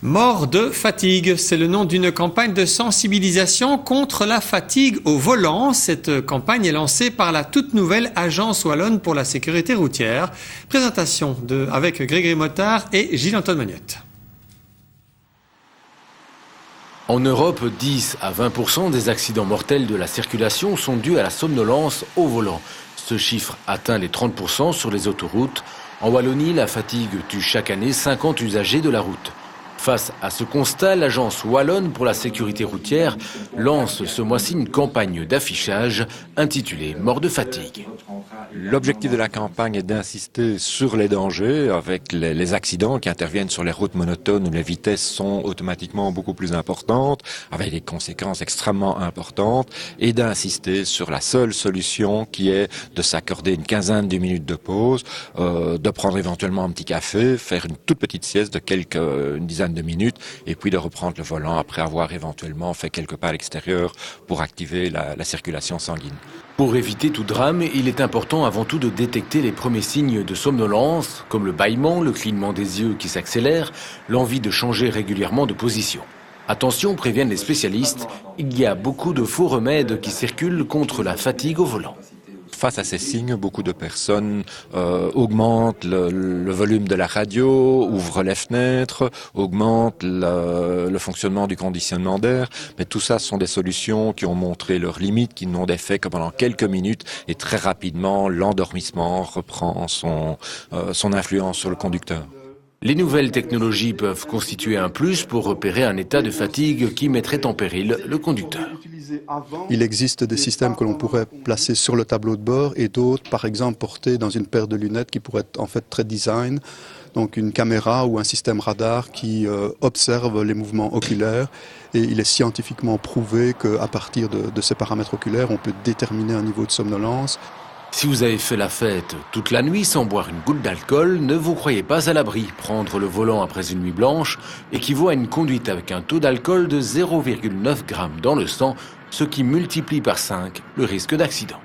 Mort de fatigue, c'est le nom d'une campagne de sensibilisation contre la fatigue au volant. Cette campagne est lancée par la toute nouvelle Agence wallonne pour la sécurité routière. Présentation avec Grégory Motard et Gilles-Antoine Magnotte. En Europe, 10 à 20% des accidents mortels de la circulation sont dus à la somnolence au volant. Ce chiffre atteint les 30% sur les autoroutes. En Wallonie, la fatigue tue chaque année 50 usagers de la route. Face à ce constat, l'Agence wallonne pour la sécurité routière lance ce mois-ci une campagne d'affichage intitulée « Mort de fatigue ». L'objectif de la campagne est d'insister sur les dangers avec les accidents qui interviennent sur les routes monotones où les vitesses sont automatiquement beaucoup plus importantes, avec des conséquences extrêmement importantes, et d'insister sur la seule solution qui est de s'accorder une quinzaine de minutes de pause, de prendre éventuellement un petit café, faire une toute petite sieste de une dizaine de minutes, et puis de reprendre le volant après avoir éventuellement fait quelques pas à l'extérieur pour activer la circulation sanguine. Pour éviter tout drame, il est important avant tout de détecter les premiers signes de somnolence, comme le bâillement, le clignement des yeux qui s'accélère, l'envie de changer régulièrement de position. Attention, préviennent les spécialistes, il y a beaucoup de faux remèdes qui circulent contre la fatigue au volant. Face à ces signes, beaucoup de personnes augmentent le volume de la radio, ouvrent les fenêtres, augmentent le fonctionnement du conditionnement d'air. Mais tout ça, ce sont des solutions qui ont montré leurs limites, qui n'ont d'effet que pendant quelques minutes. Et très rapidement, l'endormissement reprend son influence sur le conducteur. Les nouvelles technologies peuvent constituer un plus pour repérer un état de fatigue qui mettrait en péril le conducteur. Il existe des systèmes que l'on pourrait placer sur le tableau de bord et d'autres, par exemple, portés dans une paire de lunettes qui pourraient être en fait très design. Donc une caméra ou un système radar qui observe les mouvements oculaires. Et il est scientifiquement prouvé qu'à partir de ces paramètres oculaires, on peut déterminer un niveau de somnolence. Si vous avez fait la fête toute la nuit sans boire une goutte d'alcool, ne vous croyez pas à l'abri. Prendre le volant après une nuit blanche équivaut à une conduite avec un taux d'alcool de 0,9 g dans le sang, ce qui multiplie par 5 le risque d'accident.